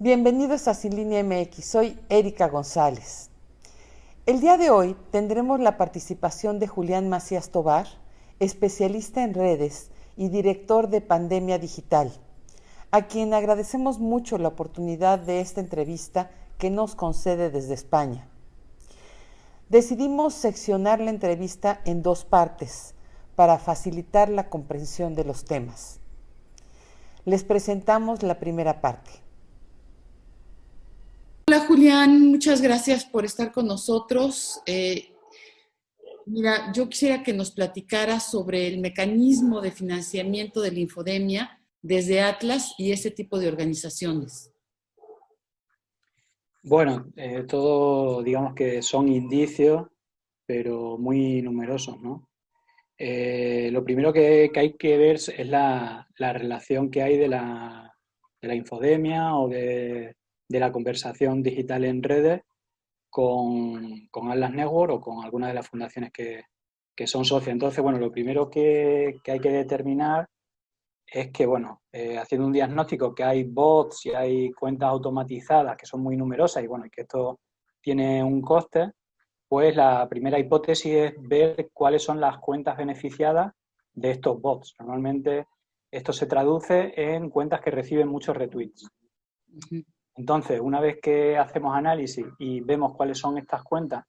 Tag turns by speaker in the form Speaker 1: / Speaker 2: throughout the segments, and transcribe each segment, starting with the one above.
Speaker 1: Bienvenidos a Sin Línea MX, soy Erika González. El día de hoy tendremos la participación de Julián Macías Tobar, especialista en redes y director de Pandemia Digital, a quien agradecemos mucho la oportunidad de esta entrevista que nos concede desde España. Decidimos seccionar la entrevista en dos partes para facilitar la comprensión de los temas. Les presentamos la primera parte.
Speaker 2: Hola Julián, muchas gracias por estar con nosotros. Mira, yo quisiera que nos platicaras sobre el mecanismo de financiamiento de la infodemia desde Atlas y ese tipo de organizaciones.
Speaker 3: Bueno, todo digamos que son indicios, pero muy numerosos, ¿no? Lo primero que hay que ver es la relación que hay de la infodemia o de la conversación digital en redes con Atlas Network o con alguna de las fundaciones que son socias. Entonces, bueno, lo primero que hay que determinar es que, bueno, haciendo un diagnóstico que hay bots y hay cuentas automatizadas que son muy numerosas y, bueno, y que esto tiene un coste, pues la primera hipótesis es ver cuáles son las cuentas beneficiadas de estos bots. Normalmente esto se traduce en cuentas que reciben muchos retweets.
Speaker 2: Ujú.
Speaker 3: Entonces, una vez que hacemos análisis y vemos cuáles son estas cuentas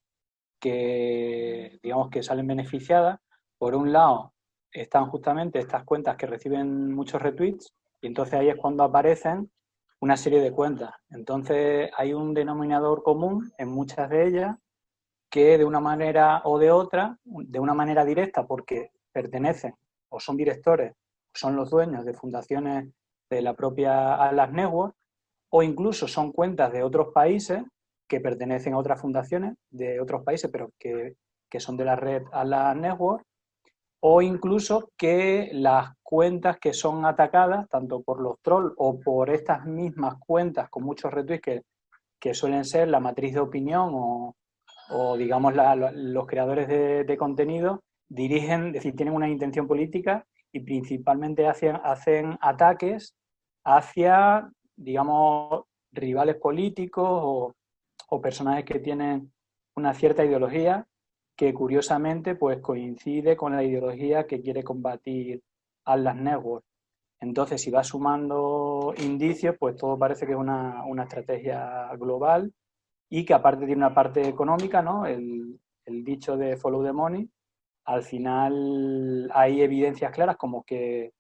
Speaker 3: que, digamos, que salen beneficiadas, por un lado están justamente estas cuentas que reciben muchos retweets y entonces ahí es cuando aparecen una serie de cuentas. Entonces hay un denominador común en muchas de ellas que de una manera o de otra, de una manera directa porque pertenecen o son directores o son los dueños de fundaciones de la propia Atlas Network, o incluso son cuentas de otros países que pertenecen a otras fundaciones de otros países, pero que son de la red Atlas Network, o incluso que las cuentas que son atacadas, tanto por los trolls o por estas mismas cuentas con muchos retweets que suelen ser la matriz de opinión o digamos los creadores de contenido, dirigen, es decir, tienen una intención política y principalmente hacen ataques hacia, digamos, rivales políticos o personajes que tienen una cierta ideología que curiosamente pues coincide con la ideología que quiere combatir Atlas Network. Entonces, si va sumando indicios, pues todo parece que es una estrategia global y que aparte tiene una parte económica, ¿no? El dicho de follow the money. Al final hay evidencias claras como que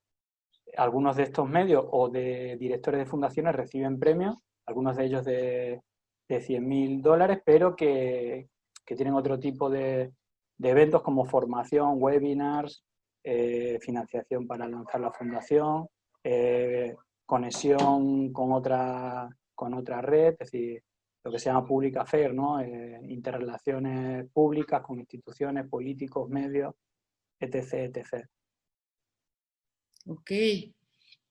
Speaker 3: algunos de estos medios o de directores de fundaciones reciben premios, algunos de ellos de $100.000, pero que tienen otro tipo de eventos como formación, webinars, financiación para lanzar la fundación, conexión con otra red, es decir, lo que se llama public affairs, ¿no? Interrelaciones públicas con instituciones, políticos, medios, etc., etc.
Speaker 2: Ok.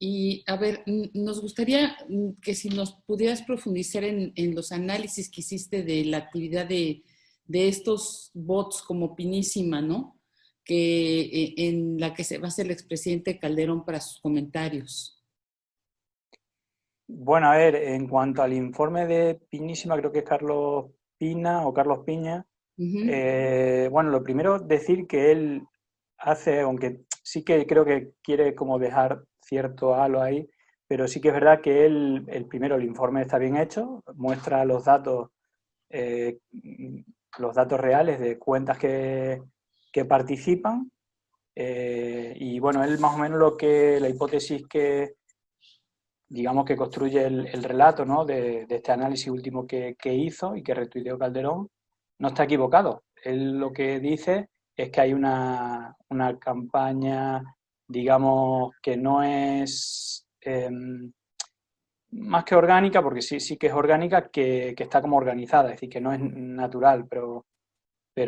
Speaker 2: Y a ver, nos gustaría que si nos pudieras profundizar en los análisis que hiciste de la actividad de estos bots como Pinísima, ¿no? Que en la que se basa el expresidente Calderón para sus comentarios.
Speaker 3: Bueno, a ver, en cuanto al informe de Pinísima, creo que es Carlos Pina o Carlos Piña.
Speaker 2: Ujú.
Speaker 3: Bueno, lo primero decir que él hace, aunque sí que creo que quiere como dejar cierto halo ahí, pero sí que es verdad que él, el primero, el informe está bien hecho, muestra eh, los datos reales de cuentas que participan, y bueno, él más o menos la hipótesis que, digamos, que construye el relato, ¿no? de este análisis último que hizo y que retuiteó Calderón, no está equivocado. Él lo que dice es que hay una campaña, digamos, que no es más que orgánica, porque sí que es orgánica, que está como organizada, es decir, que no es natural, pero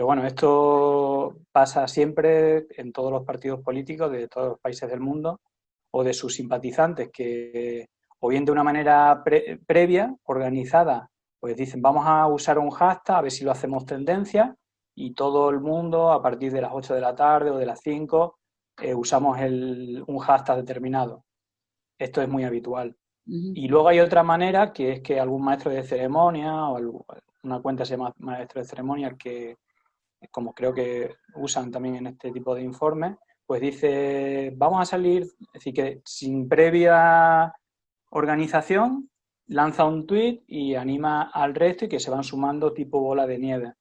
Speaker 3: bueno, esto pasa siempre en todos los partidos políticos de todos los países del mundo o de sus simpatizantes que o bien de una manera previa, organizada, pues dicen vamos a usar un hashtag a ver si lo hacemos tendencia y todo el mundo a partir de las 8 de la tarde o de las 5 usamos un hashtag determinado. Esto es muy habitual.
Speaker 2: Ujú.
Speaker 3: Y luego hay otra manera, que es que algún maestro de ceremonia o una cuenta se llama maestro de ceremonia, que como creo que usan también en este tipo de informes, pues dice, vamos a salir, es decir, que sin previa organización, lanza un tuit y anima al resto y que se van sumando tipo bola de nieve.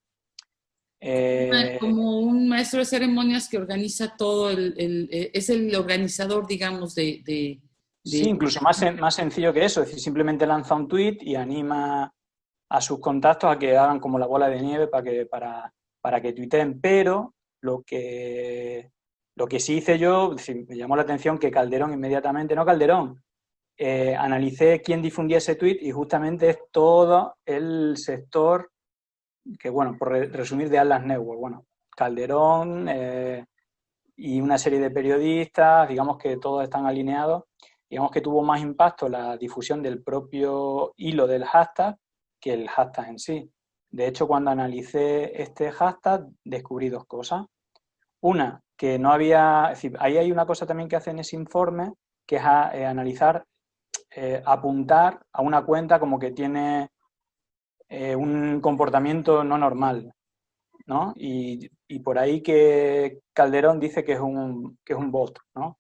Speaker 2: Como un maestro de ceremonias que organiza todo, es el organizador, digamos,
Speaker 3: Sí,
Speaker 2: de-
Speaker 3: incluso más sencillo que eso, es decir, simplemente lanza un tuit y anima a sus contactos a que hagan como la bola de nieve para que tuiteen, pero lo que sí hice yo, sí, me llamó la atención que Calderón inmediatamente, no Calderón, analicé quién difundía ese tuit y justamente es todo el sector que, bueno, por resumir, de Atlas Network, bueno, Calderón y una serie de periodistas, digamos que todos están alineados, digamos que tuvo más impacto la difusión del propio hilo del hashtag que el hashtag en sí. De hecho, cuando analicé este hashtag, descubrí dos cosas. Una, que no había, es decir, ahí hay una cosa también que hace en ese informe, que es analizar, apuntar a una cuenta como que tiene un comportamiento no normal, ¿no? Y por ahí que Calderón dice que es un bot, ¿no?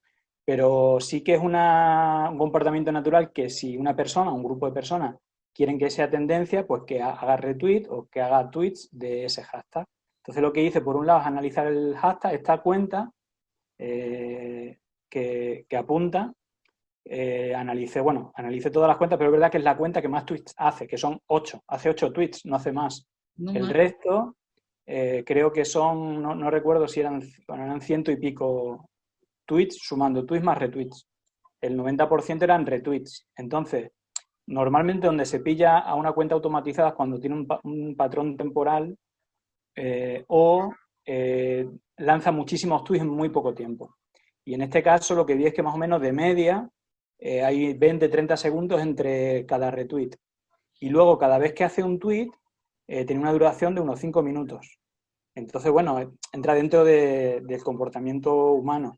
Speaker 3: Pero sí que es un comportamiento natural que si una persona, un grupo de personas, quieren que sea tendencia, pues que haga retweet o que haga tweets de ese hashtag. Entonces lo que hice, por un lado, es analizar el hashtag, esta cuenta que apunta, analicé todas las cuentas, pero es verdad que es la cuenta que más tweets hace, que son 8, hace 8 tweets, no hace más.
Speaker 2: no
Speaker 3: El
Speaker 2: más.
Speaker 3: resto creo que son, no recuerdo si eran ciento y pico tweets, sumando tweets más retweets. El 90% eran retweets. Entonces, normalmente donde se pilla a una cuenta automatizada es cuando tiene un patrón temporal o lanza muchísimos tweets en muy poco tiempo. Y en este caso lo que vi es que más o menos de media hay 20-30 segundos entre cada retweet. Y luego cada vez que hace un tweet tiene una duración de unos 5 minutos. Entonces, bueno, entra dentro del comportamiento humano.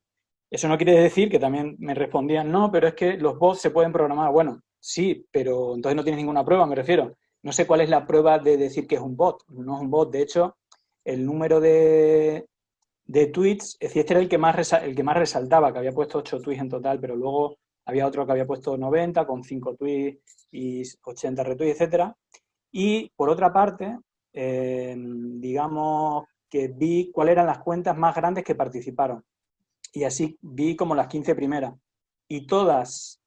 Speaker 3: Eso no quiere decir que también me respondían, no, pero es que los bots se pueden programar. Bueno, sí, pero entonces no tienes ninguna prueba, me refiero. No sé cuál es la prueba de decir que es un bot. No es un bot. De hecho, el número de tweets, es decir, este era el que más resaltaba, que había puesto 8 tweets en total, pero luego había otro que había puesto 90 con 5 tweets y 80 retweets, etcétera. Y por otra parte, digamos que vi cuáles eran las cuentas más grandes que participaron. Y así vi como las 15 primeras. Y todas,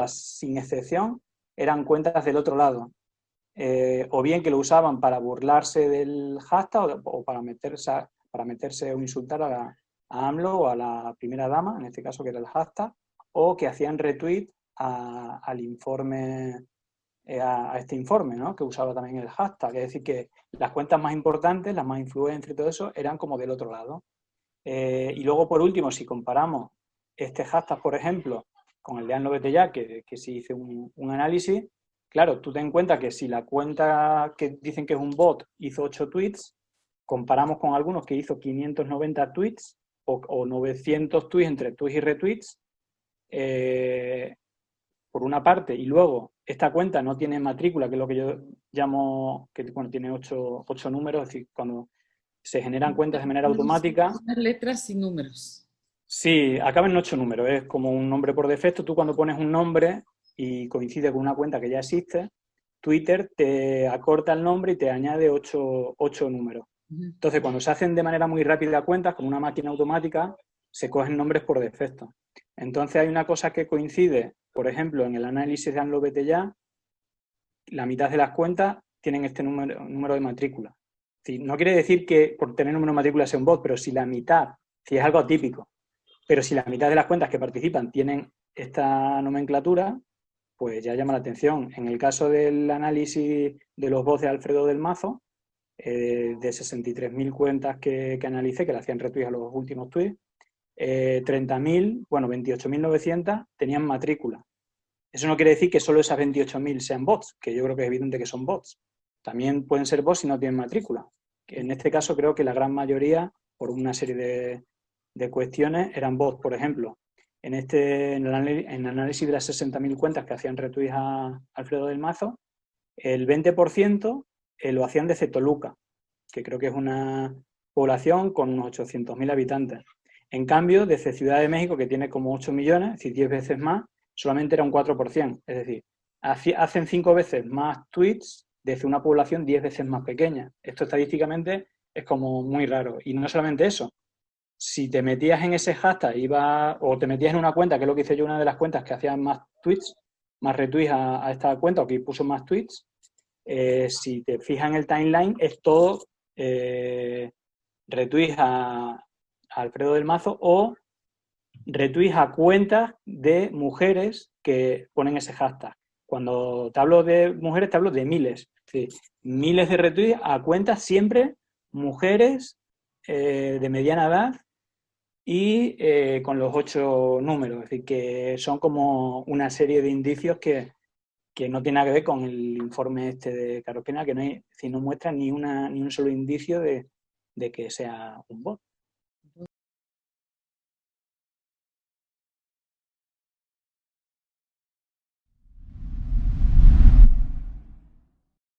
Speaker 3: sin excepción, eran cuentas del otro lado. O bien que lo usaban para burlarse del hashtag o para meterse o insultar a AMLO o a la primera dama, en este caso que era el hashtag, o que hacían retweet al informe, a este informe, ¿no? Que usaba también el hashtag. Es decir, que las cuentas más importantes, las más influentes y todo eso, eran como del otro lado. Y luego, por último, si comparamos este hashtag, por ejemplo, con el de Hazlo Vete Ya, que sí hice un análisis, claro, tú ten en cuenta que si la cuenta que dicen que es un bot hizo 8 tweets, comparamos con algunos que hizo 590 tweets o 900 tweets entre tweets y retweets, por una parte, y luego esta cuenta no tiene matrícula, que es lo que yo llamo, que bueno, tiene 8 números, es decir, cuando se generan cuentas de manera automática.
Speaker 2: Unas letras y números.
Speaker 3: Sí, acaba en 8 números, es como un nombre por defecto. Tú cuando pones un nombre y coincide con una cuenta que ya existe, Twitter te acorta el nombre y te añade 8 números. Entonces, cuando se hacen de manera muy rápida cuentas, como una máquina automática, se cogen nombres por defecto. Entonces, hay una cosa que coincide, por ejemplo, en el análisis de Hazlo Vete Ya, la mitad de las cuentas tienen este número de matrícula. No quiere decir que por tener número de matrícula sea un bot, pero si la mitad, si es algo atípico, pero si la mitad de las cuentas que participan tienen esta nomenclatura, pues ya llama la atención. En el caso del análisis de los bots de Alfredo del Mazo, de 63.000 cuentas que analicé, que le hacían retweets a los últimos tweets, 30.000, bueno, 28.900 tenían matrícula. Eso no quiere decir que solo esas 28.000 sean bots, que yo creo que es evidente que son bots. También pueden ser bots si no tienen matrícula. Que en este caso creo que la gran mayoría, por una serie de cuestiones, eran bots. Por ejemplo, en el análisis de las 60.000 cuentas que hacían retweets a Alfredo del Mazo, el 20% lo hacían desde Toluca, que creo que es una población con unos 800.000 habitantes. En cambio, desde Ciudad de México, que tiene como 8 millones, es decir, 10 veces más, solamente era un 4%. Es decir, hacen 5 veces más tweets desde una población 10 veces más pequeña. Esto estadísticamente es como muy raro. Y no solamente eso, si te metías en ese hashtag o te metías en una cuenta, que es lo que hice yo, una de las cuentas que hacían más tweets, más retweets a esta cuenta o que puso más tweets, si te fijas en el timeline, es todo retweets a Alfredo del Mazo o retweets a cuentas de mujeres que ponen ese hashtag. Cuando te hablo de mujeres, te hablo de miles. Es decir, miles de retweets a cuentas siempre mujeres de mediana edad y con los 8 números. Es decir, que son como una serie de indicios que no tiene nada que ver con el informe este de Carlos Pena, que no muestra ni un solo indicio de que sea un bot.